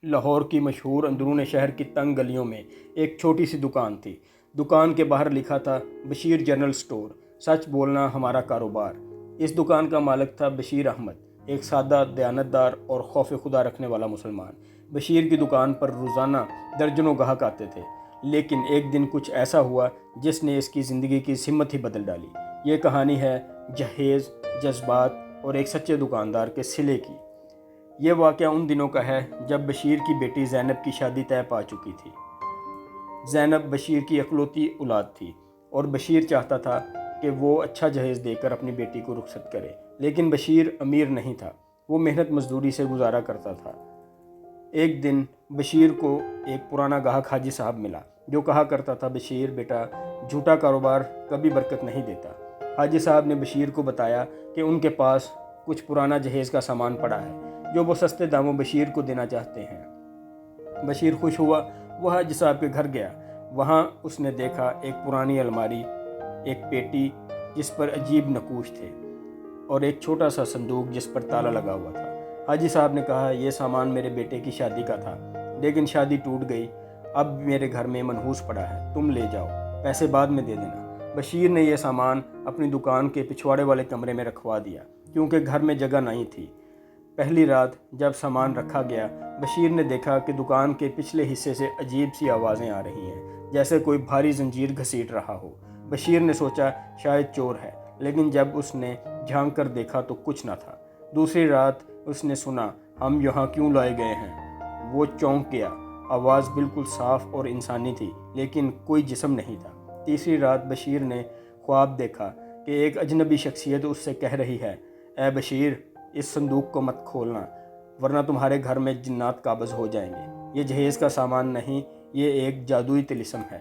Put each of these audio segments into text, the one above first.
لاہور کی مشہور اندرون شہر کی تنگ گلیوں میں ایک چھوٹی سی دکان تھی۔ دکان کے باہر لکھا تھا بشیر جنرل سٹور، سچ بولنا ہمارا کاروبار۔ اس دکان کا مالک تھا بشیر احمد، ایک سادہ، دیانتدار اور خوف خدا رکھنے والا مسلمان۔ بشیر کی دکان پر روزانہ درجنوں گاہک آتے تھے، لیکن ایک دن کچھ ایسا ہوا جس نے اس کی زندگی کی سمت ہی بدل ڈالی۔ یہ کہانی ہے جہیز، جذبات اور ایک سچے دکاندار کے صلے کی۔ یہ واقعہ ان دنوں کا ہے جب بشیر کی بیٹی زینب کی شادی طے پا چکی تھی۔ زینب بشیر کی اکلوتی اولاد تھی اور بشیر چاہتا تھا کہ وہ اچھا جہیز دے کر اپنی بیٹی کو رخصت کرے، لیکن بشیر امیر نہیں تھا، وہ محنت مزدوری سے گزارا کرتا تھا۔ ایک دن بشیر کو ایک پرانا گاہک حاجی صاحب ملا، جو کہا کرتا تھا، بشیر بیٹا، جھوٹا کاروبار کبھی برکت نہیں دیتا۔ حاجی صاحب نے بشیر کو بتایا کہ ان کے پاس کچھ پرانا جہیز کا سامان پڑا ہے جو وہ سستے داموں بشیر کو دینا چاہتے ہیں۔ بشیر خوش ہوا، وہ حاجی صاحب کے گھر گیا۔ وہاں اس نے دیکھا ایک پرانی الماری، ایک پیٹی جس پر عجیب نقوش تھے اور ایک چھوٹا سا صندوق جس پر تالا لگا ہوا تھا۔ حاجی صاحب نے کہا، یہ سامان میرے بیٹے کی شادی کا تھا، لیکن شادی ٹوٹ گئی، اب میرے گھر میں منحوس پڑا ہے، تم لے جاؤ، پیسے بعد میں دے دینا۔ بشیر نے یہ سامان اپنی دکان کے پچھواڑے والے کمرے میں رکھوا دیا، کیونکہ گھر میں جگہ نہیں تھی۔ پہلی رات جب سامان رکھا گیا، بشیر نے دیکھا کہ دکان کے پچھلے حصے سے عجیب سی آوازیں آ رہی ہیں، جیسے کوئی بھاری زنجیر گھسیٹ رہا ہو۔ بشیر نے سوچا شاید چور ہے، لیکن جب اس نے جھانک کر دیکھا تو کچھ نہ تھا۔ دوسری رات اس نے سنا، ہم یہاں کیوں لائے گئے ہیں؟ وہ چونک گیا، آواز بالکل صاف اور انسانی تھی، لیکن کوئی جسم نہیں تھا۔ تیسری رات بشیر نے خواب دیکھا کہ ایک اجنبی شخصیت اس سے کہہ رہی ہے، اے بشیر، اس صندوق کو مت کھولنا، ورنہ تمہارے گھر میں جنات قابض ہو جائیں گے۔ یہ جہیز کا سامان نہیں، یہ ایک جادوئی طلسم ہے۔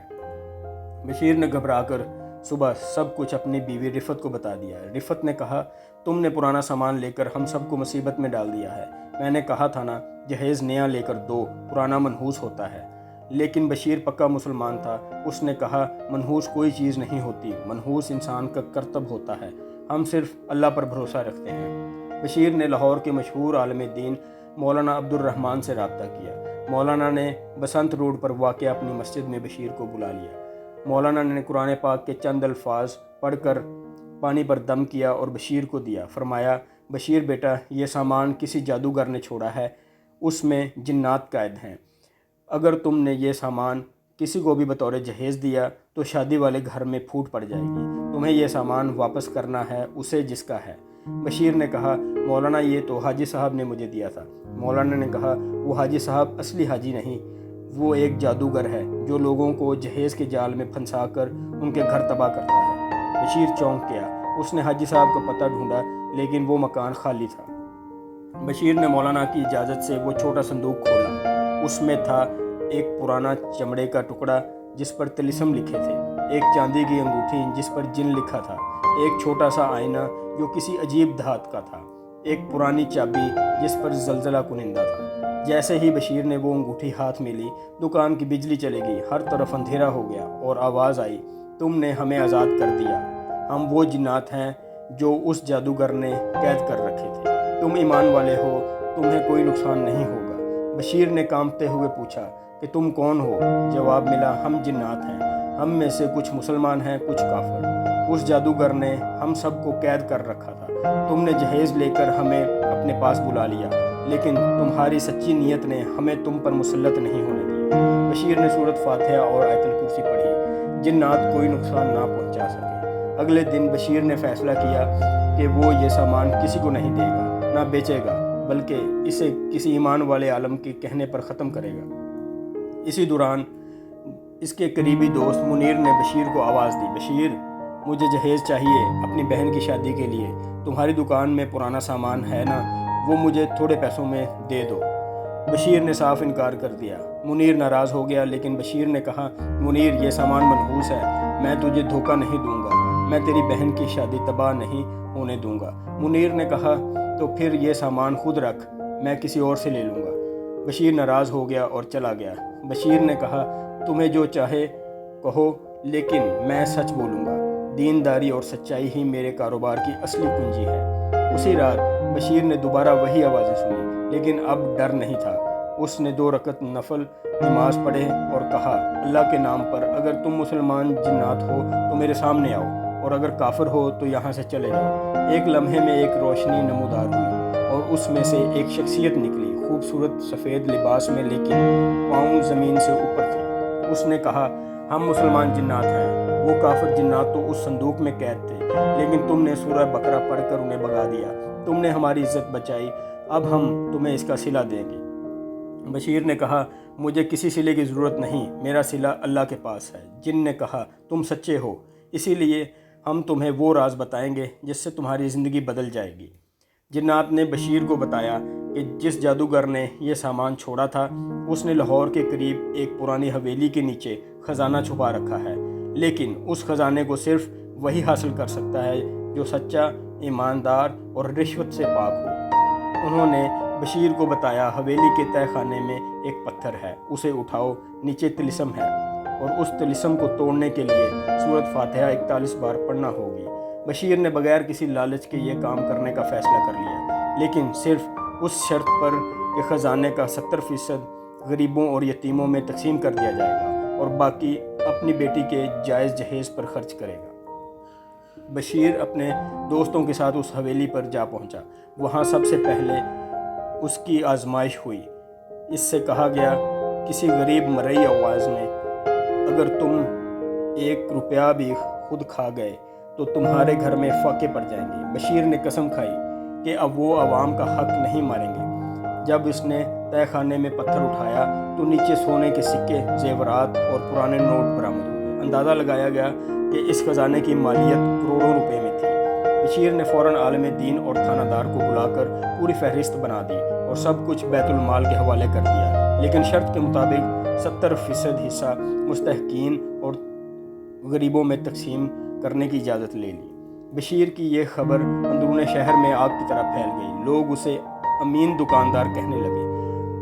بشیر نے گھبرا کر صبح سب کچھ اپنی بیوی رفت کو بتا دیا۔ رفت نے کہا، تم نے پرانا سامان لے کر ہم سب کو مصیبت میں ڈال دیا ہے۔ میں نے کہا تھا نا، جہیز نیا لے کر دو، پرانا منحوس ہوتا ہے۔ لیکن بشیر پکا مسلمان تھا، اس نے کہا، منحوس کوئی چیز نہیں ہوتی، منحوس انسان کا کرتب ہوتا ہے، ہم صرف اللہ پر بھروسہ رکھتے ہیں۔ بشیر نے لاہور کے مشہور عالم دین مولانا عبد الرحمن سے رابطہ کیا۔ مولانا نے بسنت روڈ پر واقع اپنی مسجد میں بشیر کو بلا لیا۔ مولانا نے قرآن پاک کے چند الفاظ پڑھ کر پانی پر دم کیا اور بشیر کو دیا۔ فرمایا، بشیر بیٹا، یہ سامان کسی جادوگر نے چھوڑا ہے، اس میں جنات قید ہیں۔ اگر تم نے یہ سامان کسی کو بھی بطور جہیز دیا تو شادی والے گھر میں پھوٹ پڑ جائے گی۔ تمہیں یہ سامان واپس کرنا ہے اسے جس کا ہے۔ بشیر نے کہا، مولانا یہ تو حاجی صاحب نے مجھے دیا تھا۔ مولانا نے کہا، وہ حاجی صاحب اصلی حاجی نہیں، وہ ایک جادوگر ہے جو لوگوں کو جہیز کے جال میں پھنسا کر ان کے گھر تباہ کرتا ہے۔ بشیر چونک گیا، اس نے حاجی صاحب کا پتہ ڈھونڈا، لیکن وہ مکان خالی تھا۔ بشیر نے مولانا کی اجازت سے وہ چھوٹا صندوق کھولا۔ اس میں تھا ایک پرانا چمڑے کا ٹکڑا جس پر طلسم لکھے تھے، ایک چاندی کی انگوٹھی جس پر جن لکھا تھا، ایک چھوٹا سا آئینہ جو کسی عجیب دھات کا تھا، ایک پرانی چابی جس پر زلزلہ کنندہ تھا۔ جیسے ہی بشیر نے وہ انگوٹھی ہاتھ میں لی، دکان کی بجلی چلے گئی، ہر طرف اندھیرا ہو گیا اور آواز آئی، تم نے ہمیں آزاد کر دیا، ہم وہ جنات ہیں جو اس جادوگر نے قید کر رکھے تھے، تم ایمان والے ہو، تمہیں کوئی نقصان نہیں ہوگا۔ بشیر نے کانپتے ہوئے پوچھا کہ تم کون ہو؟ جواب ملا، ہم جنات ہیں، ہم میں سے کچھ مسلمان ہیں، کچھ کافر۔ اس جادوگر نے ہم سب کو قید کر رکھا تھا، تم نے جہیز لے کر ہمیں اپنے پاس بلا لیا، لیکن تمہاری سچی نیت نے ہمیں تم پر مسلط نہیں ہونے دیا۔ بشیر نے سورۃ فاتحہ اور آیت الکرسی پڑھی، جنات کوئی نقصان نہ پہنچا سکے۔ اگلے دن بشیر نے فیصلہ کیا کہ وہ یہ سامان کسی کو نہیں دے گا، نہ بیچے گا، بلکہ اسے کسی ایمان والے عالم کے کہنے پر ختم کرے گا۔ اسی دوران اس کے قریبی دوست منیر نے بشیر کو آواز دی، بشیر، مجھے جہیز چاہیے اپنی بہن کی شادی کے لیے، تمہاری دکان میں پرانا سامان ہے نا، وہ مجھے تھوڑے پیسوں میں دے دو۔ بشیر نے صاف انکار کر دیا۔ منیر ناراض ہو گیا، لیکن بشیر نے کہا، منیر، یہ سامان منحوس ہے، میں تجھے دھوکہ نہیں دوں گا، میں تیری بہن کی شادی تباہ نہیں ہونے دوں گا۔ منیر نے کہا، تو پھر یہ سامان خود رکھ، میں کسی اور سے لے لوں گا۔ بشیر ناراض ہو گیا اور چلا گیا۔ بشیر نے کہا، تمہیں جو چاہے کہو، لیکن میں سچ بولوں گا، دینداری اور سچائی ہی میرے کاروبار کی اصلی کنجی ہے۔ اسی رات بشیر نے دوبارہ وہی آوازیں سنی، لیکن اب ڈر نہیں تھا، اس نے 2 رکعت نفل نماز پڑھے اور کہا اللہ کے نام پر اگر تم مسلمان جنات ہو تو میرے سامنے آؤ اور اگر کافر ہو تو یہاں سے چلے جاؤ۔ ایک لمحے میں ایک روشنی نمودار ہوئی اور اس میں سے ایک شخصیت نکلی، خوبصورت سفید لباس میں لیکن پاؤں زمین سے اوپر تھی۔ اس نے کہا ہم مسلمان جنات ہیں۔ وہ کافر جنات تو اس صندوق میں قید تھے، لیکن تم نے سورہ بقرہ پڑھ کر انہیں بھگا دیا، تم نے ہماری عزت بچائی، اب ہم تمہیں اس کا صلہ دیں گے۔ بشیر نے کہا مجھے کسی صلے کی ضرورت نہیں، میرا صلہ اللہ کے پاس ہے۔ جن نے کہا تم سچے ہو، اسی لیے ہم تمہیں وہ راز بتائیں گے جس سے تمہاری زندگی بدل جائے گی۔ جنات نے بشیر کو بتایا کہ جس جادوگر نے یہ سامان چھوڑا تھا اس نے لاہور کے قریب ایک پرانی حویلی کے نیچے خزانہ چھپا رکھا ہے، لیکن اس خزانے کو صرف وہی حاصل کر سکتا ہے جو سچا، ایماندار اور رشوت سے پاک ہو۔ انہوں نے بشیر کو بتایا حویلی کے تہہ خانے میں ایک پتھر ہے، اسے اٹھاؤ، نیچے طلسم ہے اور اس طلسم کو توڑنے کے لیے سورۃ فاتحہ 41 بار پڑھنا ہوگی۔ بشیر نے بغیر کسی لالچ کے یہ کام کرنے کا فیصلہ کر لیا، لیکن صرف اس شرط پر کہ خزانے کا 70% غریبوں اور یتیموں میں تقسیم کر دیا جائے گا اور باقی اپنی بیٹی کے جائز جہیز پر خرچ کرے گا۔ بشیر اپنے دوستوں کے ساتھ اس حویلی پر جا پہنچا۔ وہاں سب سے پہلے اس کی آزمائش ہوئی۔ اس سے کہا گیا کسی غریب مرئی آواز میں اگر تم 1 روپیہ بھی خود کھا گئے تو تمہارے گھر میں فاقے پڑ جائیں گے۔ بشیر نے قسم کھائی کہ اب وہ عوام کا حق نہیں ماریں گے۔ جب اس نے تہہ خانے میں پتھر اٹھایا تو نیچے سونے کے سکے، زیورات اور پرانے نوٹ برآمد ہوئے۔ اندازہ لگایا گیا کہ اس خزانے کی مالیت کروڑوں روپے میں تھی۔ بشیر نے فوراً عالم دین اور تھانہ دار کو بلا کر پوری فہرست بنا دی اور سب کچھ بیت المال کے حوالے کر دیا، لیکن شرط کے مطابق 70% حصہ مستحقین اور غریبوں میں تقسیم کرنے کی اجازت لے لی۔ بشیر کی یہ خبر اندرون شہر میں آگ کی طرح پھیل گئی۔ لوگ اسے امین دکاندار کہنے لگے۔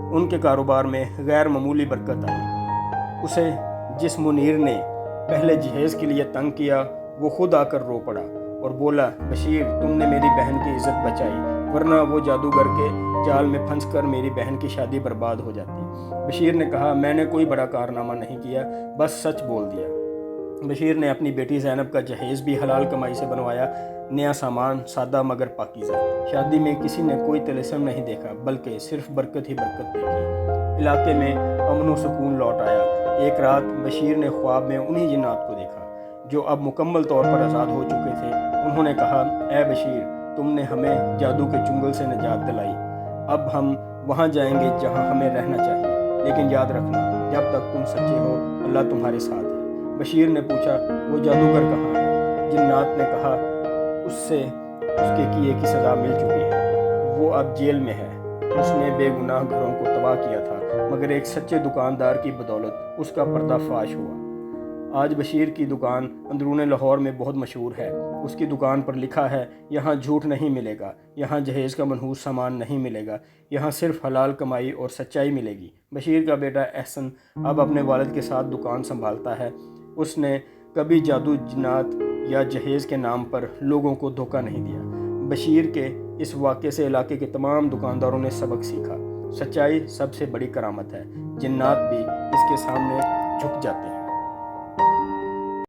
ان کے کاروبار میں غیر معمولی برکت آئی۔ اسے جس منیر نے پہلے جہیز کے لیے تنگ کیا وہ خود آ کر رو پڑا اور بولا بشیر تم نے میری بہن کی عزت بچائی، ورنہ وہ جادوگر کے جال میں پھنس کر میری بہن کی شادی برباد ہو جاتی۔ بشیر نے کہا میں نے کوئی بڑا کارنامہ نہیں کیا، بس سچ بول دیا۔ بشیر نے اپنی بیٹی زینب کا جہیز بھی حلال کمائی سے بنوایا، نیا سامان سادہ مگر پاکیزہ۔ شادی میں کسی نے کوئی طلسم نہیں دیکھا بلکہ صرف برکت ہی برکت دیکھی۔ علاقے میں امن و سکون لوٹ آیا۔ ایک رات بشیر نے خواب میں انہی جنات کو دیکھا جو اب مکمل طور پر آزاد ہو چکے تھے۔ انہوں نے کہا اے بشیر تم نے ہمیں جادو کے چنگل سے نجات دلائی، اب ہم وہاں جائیں گے جہاں ہمیں رہنا چاہیے، لیکن یاد رکھنا جب تک تم سچے ہو اللہ تمہارے ساتھ ہے۔ بشیر نے پوچھا وہ جادوگر کہاں ہے؟ جنات نے کہا اس کے کیے کی سزا مل چکی ہے، وہ اب جیل میں ہے۔ اس نے بے گناہ گھروں کو تباہ کیا تھا مگر ایک سچے دکاندار کی بدولت اس کا پردہ فاش ہوا۔ آج بشیر کی دکان اندرون لاہور میں بہت مشہور ہے۔ اس کی دکان پر لکھا ہے یہاں جھوٹ نہیں ملے گا، یہاں جہیز کا منحوس سامان نہیں ملے گا، یہاں صرف حلال کمائی اور سچائی ملے گی۔ بشیر کا بیٹا احسن اب اپنے والد کے ساتھ دکان سنبھالتا ہے۔ اس نے کبھی جادو، جنات یا جہیز کے نام پر لوگوں کو دھوکہ نہیں دیا۔ بشیر کے اس واقعے سے علاقے کے تمام دکانداروں نے سبق سیکھا۔ سچائی سب سے بڑی کرامت ہے، جنات بھی اس کے سامنے جھک جاتے ہیں۔